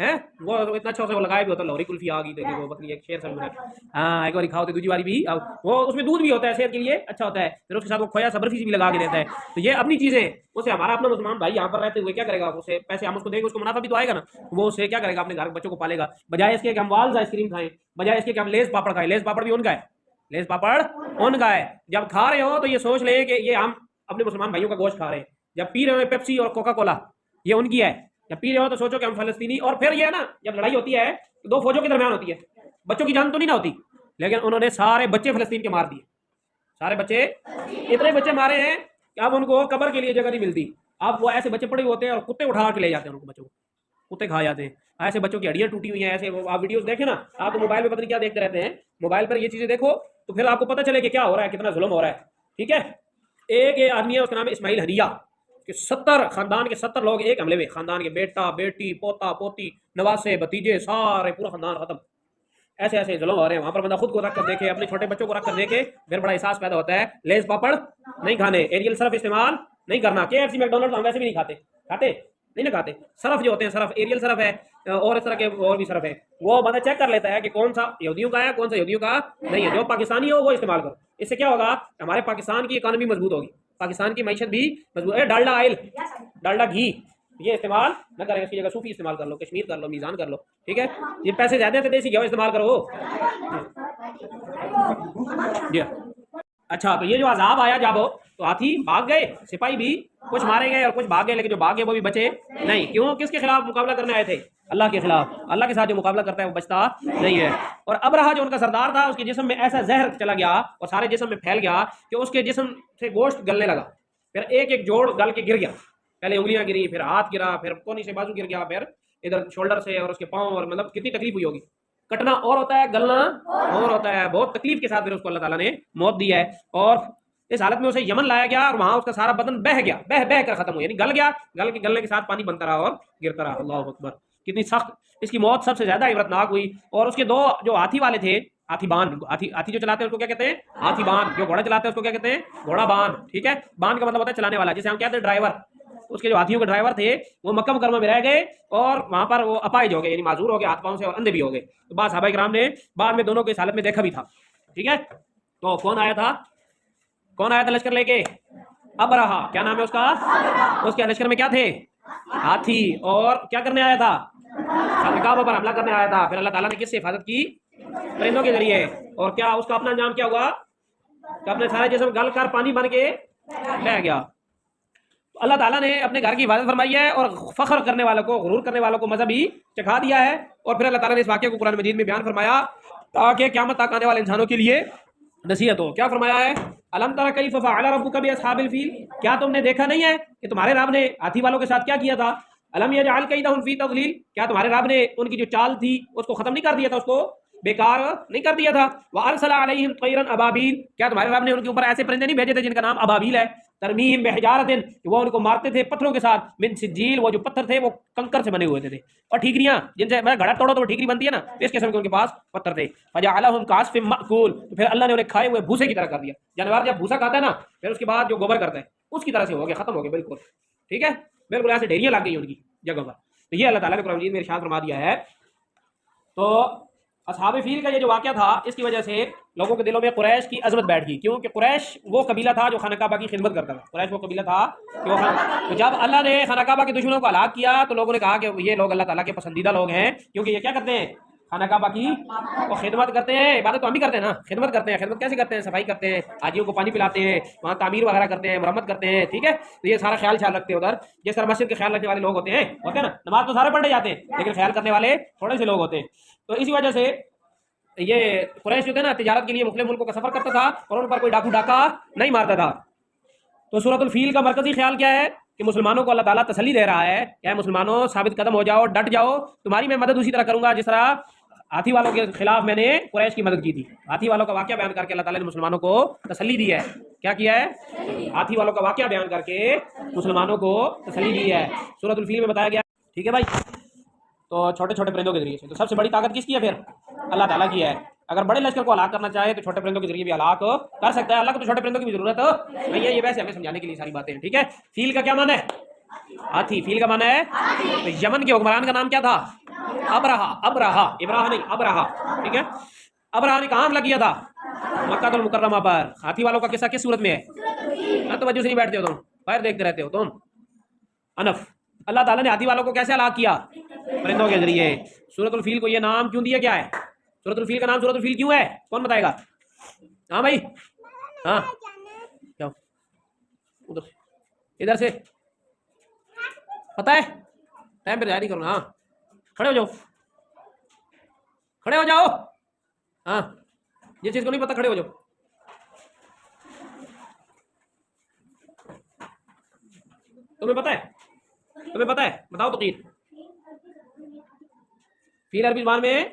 ہے وہ اتنا اچھا وہ لگایا بھی ہوتا ہے، لاہوری کلفی آ گئی تو وہ بکری ایک شیر سمجھ میں ہاں ایک بار کھاؤ تو دوسری باری بھی وہ اس میں دودھ بھی ہوتا ہے، صحت کے لیے اچھا ہوتا ہے، پھر اس کے ساتھ وہ کھویا برفی بھی لگا کے دیتا ہے. تو یہ اپنی چیزیں اسے ہمارا اپنا مسلمان بھائی یہاں پر رہتے ہوئے کیا کرے گا، اسے پیسے ہم اس کو دیں گے، اس کو منافع بھی تو آئے گا نا، وہ اسے کیا کرے گا، اپنے گھر کے بچوں کو پالے گا، بجائے اس کے کہ ہم والز آئس کریم کھائیں، بجائے اس کے کہ ہم لیز پاپڑ کھائیں. لیز پاپڑ بھی ان کا ہے، لیز پاپڑ ان کا ہے. جب کھا رہے ہو تو یہ سوچ لیں کہ یہ ہم اپنے مسلمان بھائیوں کا گوشت کھا رہے ہیں. جب پی رہے ہو پیپسی اور کوکا کولا یہ ان کی ہے، جب پی رہے ہو تو سوچو کہ ہم فلسطینی. اور پھر یہ ہے نا جب لڑائی ہوتی ہے تو دو فوجوں کے درمیان ہوتی ہے، بچوں کی جان تو نہیں نہ ہوتی، لیکن انہوں نے سارے بچے فلسطین کے مار دیے، سارے بچے اتنے بچے مارے ہیں کہ اب ان کو قبر کے لیے جگہ نہیں ملتی. اب وہ ایسے بچے پڑے ہوتے ہیں اور کتے اٹھا کے لے جاتے ہیں ان کو، بچوں کو کتے کھا جاتے ہیں. ایسے بچوں کی ہڈیاں ٹوٹی ہوئی ہیں. ایسے آپ ویڈیوز دیکھیں نا، آپ تو موبائل پہ پتہ نہیں کیا دیکھتے رہتے ہیں، موبائل پر یہ چیزیں دیکھو تو پھر آپ کو پتہ چلے کہ کیا ہو رہا ہے، کتنا ظلم ہو رہا ہے. ٹھیک ہے، ایک یہ آدمی ہے اس کا نام ہے اسماعیل ہنیہ کہ 70 خاندان کے 70 لوگ ایک حملے میں، خاندان کے بیٹا بیٹی پوتا پوتی نواسے بھتیجے سارے پورا خاندان ختم. ایسے ایسے ظلم ہو رہے ہیں وہاں پر. بندہ خود کو رکھ کر دیکھے، اپنے چھوٹے بچوں کو رکھ کر دیکھے، پھر بڑا احساس پیدا ہوتا ہے. لیز پاپڑ نہیں کھانے، ایریل صرف استعمال نہیں کرنا. KFC میکڈونلڈ ہم ویسے بھی نہیں کھاتے نہیں نہ کھاتے. صرف جو ہوتے ہیں صرف ایریل صرف ہے اور اس طرح کے اور بھی صرف ہے، وہ بندہ چیک کر لیتا ہے کہ کون سا یہودیوں کا ہے کون سا یہودیوں کا نہیں ہے. جو پاکستانی ہو وہ استعمال کرو. اس سے کیا ہوگا، ہمارے پاکستان کی اکانومی مضبوط ہوگی، پاکستان کی معیشت بھی مضبوط ہے. ڈالڈا آئل ڈالڈا گھی یہ استعمال نہ کریں، اس کی جگہ صوفی استعمال کر لو، کشمیر کر لو، میزان کر لو. ٹھیک ہے، یہ پیسے زیادہ ہیں تو دیسی گھیو استعمال کرو. جی اچھا، تو یہ جو عذاب آیا جب تو ہاتھی بھاگ گئے، سپاہی بھی کچھ مارے گئے اور کچھ بھاگ گئے، لیکن جو بھاگ گئے وہ بھی بچے نہیں. کیوں؟ کس کے خلاف مقابلہ کرنے آئے تھے؟ اللہ کے خلاف. اللہ کے ساتھ جو مقابلہ کرتا ہے وہ بچتا نہیں ہے. اور ابرہا جو ان کا سردار تھا، اس کے جسم میں ایسا زہر چلا گیا اور سارے جسم میں پھیل گیا کہ اس کے جسم سے گوشت گلنے لگا. پھر ایک ایک جوڑ گل کے گر گیا، پہلے انگلیاں گری، پھر ہاتھ گرا، پھر کونی سے بازو گر گیا، پھر ادھر شولڈر سے اور اس کے پاؤں، اور مطلب کتنی تکلیف ہوئی ہوگی. کٹنا اور ہوتا ہے، گلنا اور ہوتا ہے. بہت تکلیف کے ساتھ پھر اس کو اللہ تعالیٰ نے موت دی ہے. اور اس حالت میں اسے یمن لایا گیا اور وہاں اس کا سارا بدن بہہ گیا، بہہ کر ختم ہو، یعنی گل گیا، گلنے کے ساتھ پانی بنتا رہا اور گرتا رہا. اللہ اکبر، کتنی سخت اس کی موت سب سے زیادہ عبرتناک ہوئی. اور اس کے دو جو ہاتھی والے تھے، ہاتھی بان، ہاتھی جو چلاتے ہیں اس کو کیا کہتے ہیں؟ ہاتھی بان. جو گھوڑا چلاتے ہیں اس کو کیا کہتے ہیں؟ گھوڑا بان. ٹھیک ہے، بان کا مطلب ہوتا ہے چلانے والا، جسے ہم کہتے ہیں ڈرائیور. اس کے جو ہاتھیوں کے ڈرائیور تھے وہ مکہ مکرمہ میں رہ گئے اور وہاں پر وہ اپائج ہو گئے، یعنی معذور ہو گئے ہاتھ پاؤں سے اور اندھے بھی ہو گئے. تو بعض صحابہ کرام نے بعد میں دونوں کو اس حالت میں دیکھا بھی تھا. ٹھیک ہے، تو کون آیا تھا لشکر لے کے؟ ابرہا. کیا نام ہے اس کا؟ اس کے لشکر میں کیا تھے؟ ہاتھی. اور کیا کرنے آیا تھا؟ خانقاہ پر حملہ کرنے آیا تھا. پھر اللہ تعالیٰ نے کس سے حفاظت کی؟ پرندوں کے ذریعے. اور کیا اس کا اپنا انجام کیا ہوا کہ اپنے سارے جسم گل کر پانی بن کے بہ گیا. اللہ تعالیٰ نے اپنے گھر کی حفاظت فرمائی ہے اور فخر کرنے والوں کو، غرور کرنے والوں کو مزہ بھی چکھا دیا ہے. اور پھر اللہ تعالیٰ نے اس واقعے کو قرآن مجید میں بیان فرمایا تاکہ قیامت تک آنے والے انسانوں کے لیے نصیحت ہو. کیا فرمایا ہے؟ الم تر کیف فعل ربک باصحاب الفیل، کیا تم نے دیکھا نہیں ہے کہ تمہارے رب نے ہاتھی والوں کے ساتھ کیا کیا تھا؟ الم یجعل کیدہم فی تضلیل، کیا تمہارے رب نے ان کی جو چال تھی اس کو ختم نہیں کر دیا تھا، اس کو بیکار نہیں کر دیا تھا؟ وارسل علیہم طیرا ابابیل، کیا تمہارے رب نے ان کے اوپر ایسے پرندے نہیں بھیجے تھے جن کا نام ابابیل ہے؟ ترمیہم بحجارۃ، وہ ان کو مارتے تھے پتھروں کے ساتھ، من سجیل، وہ جو پتھر تھے وہ کنکر سے بنے ہوئے تھے. اور ٹھیکریاں جن سے گھڑا توڑو تو ٹھیکری بنتی ہے نا، اس قسم کے ان کے پاس پتھر تھے. فجعلہم کعصف مأکول، تو پھر اللہ نے انہیں کھائے ہوئے بھوسے کی طرح کر دیا. جانور جب بھوسا کھاتا ہے نا پھر اس کے بعد جو گوبر کرتا ہے اس کی طرح سے ہو گیا، ختم ہو گیا بالکل. ٹھیک ہے، بالکل ایسے ڈھیریاں لگ گئی ان کی جگہ پر. تو یہ اللہ تعالیٰ نے قرآن مجید میں ارشاد فرما دیا ہے. تو اصحاب فیل کا یہ جو واقعہ تھا اس کی وجہ سے لوگوں کے دلوں میں قریش کی عظمت بیٹھ گئی، کیونکہ قریش وہ قبیلہ تھا جو خانہ کعبہ کی خدمت کرتا تھا. قریش وہ قبیلہ تھا کہ تو جب اللہ نے خانہ کعبہ کے دشمنوں کو ہلاک کیا تو لوگوں نے کہا کہ یہ لوگ اللہ تعالیٰ کے پسندیدہ لوگ ہیں، کیونکہ یہ کیا کرتے ہیں؟ خانہ کعبہ کی وہ خدمت کرتے ہیں. عبادت تو ہم بھی کرتے ہیں نا، خدمت کرتے ہیں. خدمت کیسے کرتے ہیں؟ صفائی کرتے ہیں، حاجیوں کو پانی پلاتے ہیں، وہاں تعمیر وغیرہ کرتے ہیں، مرمت کرتے ہیں. ٹھیک ہے، تو یہ سارا خیال رکھتے ہیں. ادھر جس طرح مسجد کے خیال رکھنے والے لوگ ہوتے ہیں نا، نماز تو سارے پڑھنے جاتے ہیں لیکن خیال کرنے والے تھوڑے سے لوگ ہوتے ہیں. تو اسی وجہ سے یہ قریش جو تھے نا تجارت کے لیے مختلف ملکوں کا سفر کرتا تھا اور ان پر کوئی ڈاکو ڈاکہ نہیں مارتا تھا. تو سورۃ الفیل کا مرکزی خیال کیا ہے کہ مسلمانوں کو اللہ تعالیٰ تسلی دے رہا ہے کہ اے مسلمانوں ثابت قدم ہو جاؤ، ڈٹ جاؤ، تمہاری میں مدد اسی طرح کروں گا جس طرح ہاتھی والوں کے خلاف میں نے قریش کی مدد کی تھی. ہاتھی والوں کا واقعہ بیان کر کے اللہ تعالیٰ نے مسلمانوں کو تسلی دی ہے. کیا کیا ہے؟ ہاتھی والوں کا واقعہ بیان کر کے مسلمانوں کو تسلی دی ہے. سورۃ الفیل میں بتایا گیا. ٹھیک ہے بھائی، تو چھوٹے چھوٹے پرندوں کے ذریعے سے. تو سب سے بڑی طاقت کس کی ہے؟ پھر اللہ تعالیٰ کی ہے. اگر بڑے لشکر کو ہلاک کرنا چاہے تو چھوٹے پرندوں کے ذریعے بھی ہلاک کر سکتا ہے. اللہ کو تو چھوٹے پرندوں کی بھی ضرورت نہیں ہے. یہ ویسے ہمیں سمجھانے کے لیے ساری باتیں ہیں. ٹھیک ہے، فیل کا کیا معنی ہے؟ ہاتھی. فیل کا معنی ہے. تو یمن کے حکمران کا نام کیا تھا؟ ابرہا نہیں ابرہا، ٹھیک ہے. ابرہا نے کہاں حملہ کیا تھا؟ مکہ المکرمہ پر. ہاتھی والوں کا قصہ کس صورت میں ہے؟ توجہ سے نہیں بیٹھتے ہو تم، باہر دیکھتے رہتے ہو تم. انف. اللہ تعالیٰ نے ہاتھی والوں کو کیسے ہلاک کیا؟ پرندوں کے ذریعے. سورۃ الفیل کو یہ نام کیوں دیا گیا ہے؟ سورۃ الفیل کا نام سورۃ الفیل کیوں ہے؟ کون بتائے گا؟ ہاں بھائی، ہاں کیا ادھر سے پتہ ہے؟ ٹائم پہ جاری کرو. ہاں کھڑے ہو جاؤ، کھڑے ہو جاؤ. ہاں یہ چیز کو نہیں پتہ، کھڑے ہو جاؤ. تمہیں پتہ ہے؟ بتاؤ تو قید. فیل عربی زبان میں،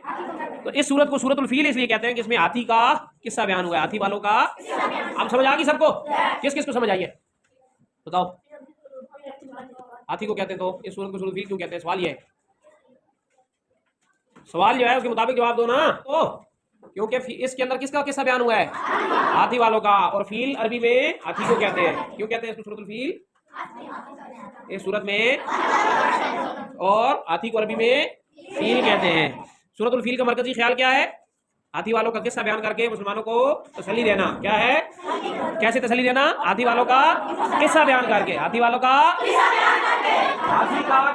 تو اس سورت کو سورۃ الفیل اس لیے کہتے ہیں کہ اس میں ہاتھی کا قصہ بیان ہوا ہے، ہاتھی والوں کا. اب سمجھ آ گئی سب کو؟ کس کس کو سمجھ آئی ہے بتاؤ؟ ہاتھی کو کہتے ہیں تو اس سورت کو سورۃ الفیل کیوں کہتے ہیں؟ سوال یہ ہے، سوال جو ہے اس کے مطابق جواب دو نا. کیونکہ اس کے اندر کس کا قصہ بیان ہوا ہے؟ ہاتھی والوں کا. اور فیل عربی میں ہاتھی کو کہتے ہیں. کیوں کہتے ہیں اس کو سورۃ الفیل؟ اس سورت میں. اور ہاتھی کو عربی میں فیل کہتے ہیں. سورۃ الفیل کا مرکزی خیال کیا ہے؟ ہاتھی والوں کا قصہ بیان کر کے مسلمانوں کو تسلی دینا. کیا ہے؟ کیسے تسلی دینا؟ ہاتھی والوں کا قصہ بیان کر کے. ہاتھی والوں کا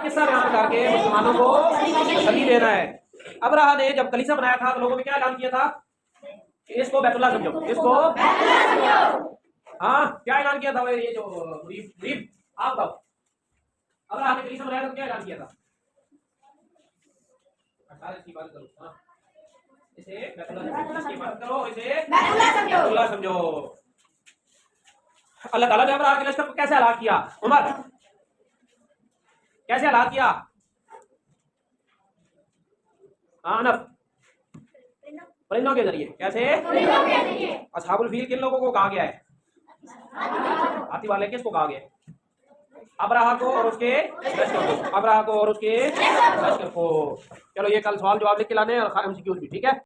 قصہ بیان کر کے مسلمانوں کو تسلی دینا ہے. ابرہا نے جب کلیسا بنایا تھا تو لوگوں میں کیا اعلان کیا تھا؟ اس کو بیت اللہ سمجھو، اس کو. ہاں کیا اعلان کیا تھا؟ یہ جو غریب آپ کا ابرہا نے کلیسا بنایا تھا تو کیا اعلان کیا تھا؟ اسے بیت اللہ سمجھو. اللہ تعالیٰ نے ابرہا کے لشکر کو کیسے ہلاک کیا؟ عمر کیسے ہلاک کیا؟ پرندوں کے ذریعے. کیسے؟ اصحاب الفیل کن لوگوں کو کہا گیا ہے؟ ہاتھی والے. کس کو کہا گیا ہے؟ ابرہا کو اور اس کے لشکر کو. ابرہا کو اور اس کے لشکر کو. چلو یہ کل سوال جواب لکھ کے لانے اور ایم سی کیوز بھی، ٹھیک ہے.